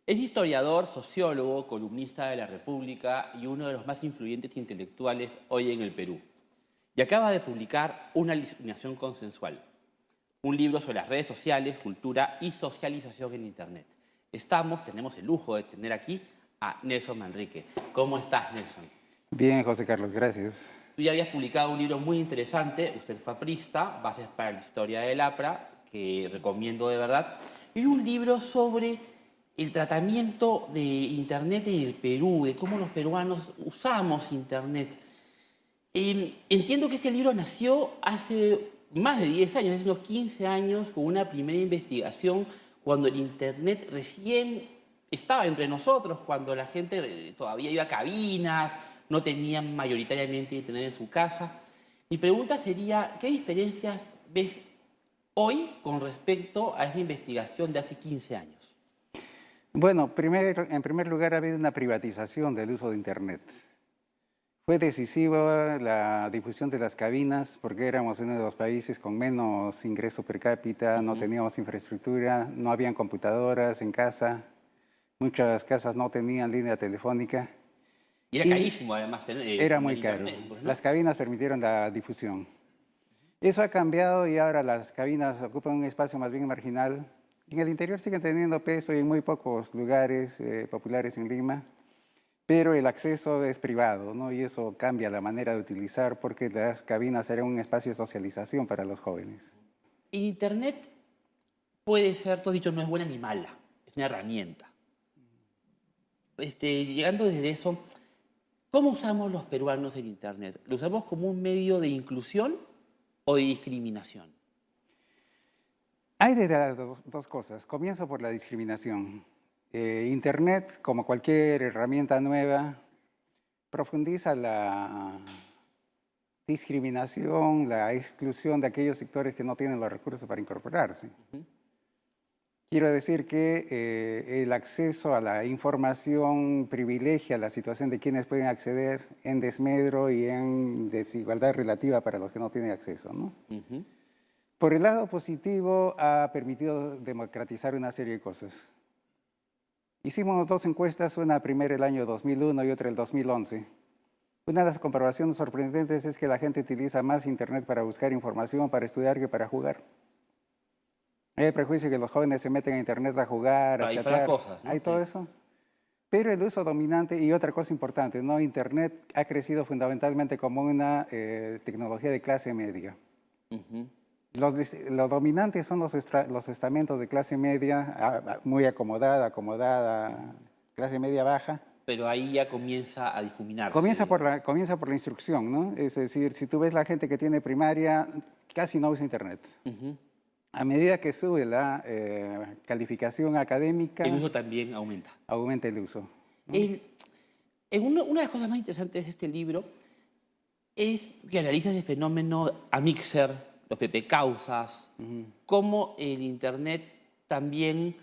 Es historiador, sociólogo, columnista de La República y uno de los más influyentes intelectuales hoy en el Perú. Y acaba de publicar Una alucinación consensual, un libro sobre las redes sociales, cultura y socialización en Internet. Tenemos el lujo de tener aquí a Nelson Manrique. ¿Cómo estás, Nelson? Bien, José Carlos, gracias. Tú ya habías publicado un libro muy interesante, Usted fue aprista, Bases para la Historia del APRA, que recomiendo de verdad, y un libro sobre el tratamiento de Internet en el Perú, de cómo los peruanos usamos Internet. Entiendo que ese libro nació hace más de 10 años, hace unos 15 años, con una primera investigación cuando el Internet recién estaba entre nosotros, cuando la gente todavía iba a cabinas, no tenían mayoritariamente Internet en su casa. Mi pregunta sería, ¿qué diferencias ves hoy con respecto a esa investigación de hace 15 años? Bueno, en primer lugar ha habido una privatización del uso de Internet. Fue decisiva la difusión de las cabinas porque éramos uno de los países con menos ingreso per cápita, no Ujú. teníamos infraestructura, no habían computadoras en casa, muchas casas no tenían línea telefónica Y era y carísimo además era tener muy caro. Internet, pues, ¿no? Las cabinas permitieron la difusión. Eso ha cambiado y ahora las cabinas ocupan un espacio más bien marginal. En el interior siguen teniendo peso y en muy pocos lugares populares en Lima, pero el acceso es privado, ¿no? Y eso cambia la manera de utilizar porque las cabinas serán un espacio de socialización para los jóvenes. Internet puede ser, tú has dicho, no es buena ni mala, es una herramienta. Llegando desde eso, ¿cómo usamos los peruanos el Internet? ¿Lo usamos como un medio de inclusión o de discriminación? Hay de las dos cosas. Comienzo por la discriminación. Internet, como cualquier herramienta nueva, profundiza la discriminación, la exclusión de aquellos sectores que no tienen los recursos para incorporarse. Ujú. Quiero decir que el acceso a la información privilegia la situación de quienes pueden acceder en desmedro y en desigualdad relativa para los que no tienen acceso, ¿no? Ujú. Por el lado positivo, ha permitido democratizar una serie de cosas. Hicimos dos encuestas, una primera el año 2001 y otra el 2011. Una de las comprobaciones sorprendentes es que la gente utiliza más Internet para buscar información, para estudiar que para jugar. Hay el prejuicio que los jóvenes se meten a Internet a jugar, a Para disparar chatear, cosas, ¿no? hay Sí. todo eso. Pero el uso dominante, y otra cosa importante, ¿no? Internet ha crecido fundamentalmente como una tecnología de clase media. Ujú. Los dominantes son los estamentos de clase media, muy acomodada, clase media baja. Pero ahí ya comienza a difuminarse, Comienza digamos. comienza por la instrucción, ¿no? Es decir, si tú ves la gente que tiene primaria, casi no usa Internet. Ujú. A medida que sube la calificación El académica, uso también aumenta. aumenta el uso, ¿no? El- una de las cosas más interesantes de este libro es que analiza ese fenómeno Amixer, los PP causas, Ujú. cómo el Internet también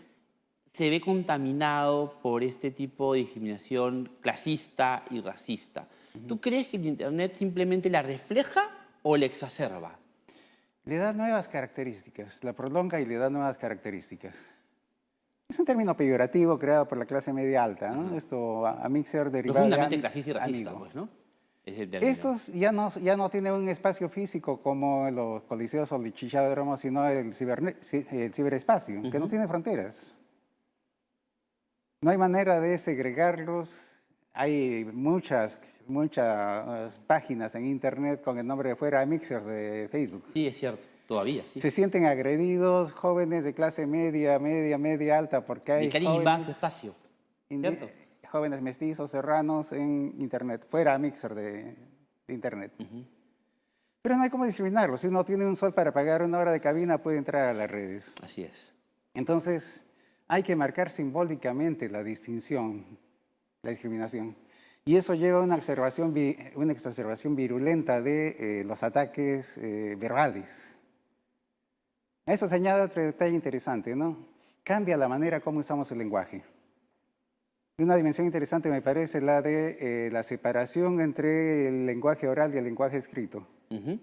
se ve contaminado por este tipo de discriminación clasista y racista. ¿Tú crees que el Internet simplemente la refleja o la exacerba? Le da nuevas características, la prolonga y le da nuevas características. Es un término peyorativo creado por la clase media alta, ¿no? Ajá. Esto, mixer derivado de Profundamente amix, clasista y racista, amigo. pues, ¿no? Es el término. Estos ya no tienen un espacio físico como los coliseos o lichichadromos, sino el ciberespacio, que no Ujú. tiene fronteras. No hay manera de segregarlos. Hay muchas páginas en Internet con el nombre de fuera mixers de Facebook. Sí, es cierto. Todavía, sí. Se sienten agredidos jóvenes de clase media alta, porque De hay que alguien invada su espacio, indi- ¿cierto? jóvenes mestizos, serranos en Internet, fuera mixer de Internet. Ujú. Pero no hay cómo discriminarlos. Si uno tiene un sol para pagar una hora de cabina, puede entrar a las redes. Así es. Entonces, hay que marcar simbólicamente la distinción, la discriminación. Y eso lleva a una exacerbación virulenta de los ataques verbales. A eso se añade otro detalle interesante, ¿no? Cambia la manera como usamos el lenguaje. Una dimensión interesante me parece la de la separación entre el lenguaje oral y el lenguaje escrito. Ujú.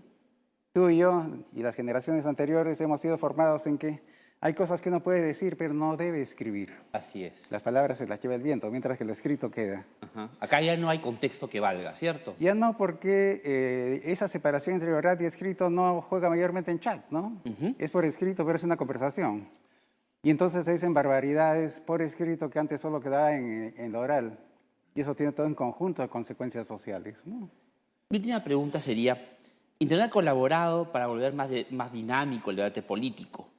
Tú y yo y las generaciones anteriores hemos sido formados en que Hay cosas que uno puede decir, pero no debe escribir. Así es. Las palabras se las lleva el viento, mientras que lo escrito queda. Ajá. Acá ya no hay contexto que valga, ¿cierto? Ya no, porque esa separación entre oral y escrito no juega mayormente en chat, ¿no? Ujú. Es por escrito, pero es una conversación. Y entonces se dicen barbaridades por escrito que antes solo quedaba en lo oral. Y eso tiene todo un conjunto de consecuencias sociales, ¿no? Mi última pregunta sería, Internet ha colaborado para volver más dinámico el debate político,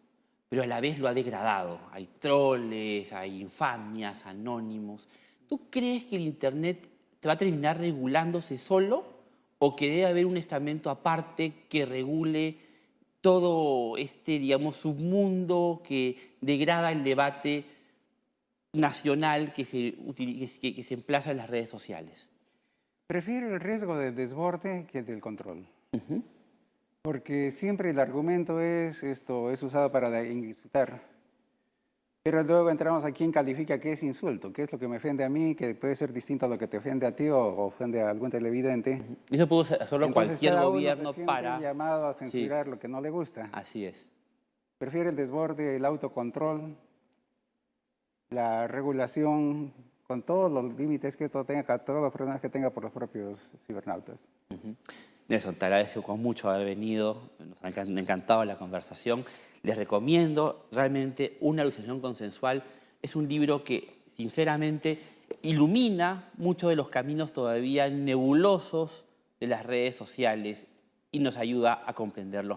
pero a la vez lo ha degradado. Hay troles, hay infamias, anónimos. ¿Tú crees que el Internet te va a terminar regulándose solo o que debe haber un estamento aparte que regule todo este, digamos, submundo que degrada el debate nacional que se emplaza en las redes sociales? Prefiero el riesgo del desborde que el del control. Ujú. Porque siempre el argumento es usado para insultar. Pero luego entramos a quién califica qué es insulto, qué es lo que me ofende a mí, que puede ser distinto a lo que te ofende a ti o ofende a algún televidente. Eso puede hacerlo Entonces cualquier cada uno se gobierno siente para... llamado a Sí, censurar lo que no le gusta. así es. Prefiere el desborde, el autocontrol, la regulación, con todos los límites que esto tenga, todos los problemas que tenga por los propios cibernautas. Nelson, te agradezco con mucho haber venido, me ha encantado la conversación. Les recomiendo realmente Una alucinación consensual. Es un libro que, sinceramente, ilumina muchos de los caminos todavía nebulosos de las redes sociales y nos ayuda a comprenderlos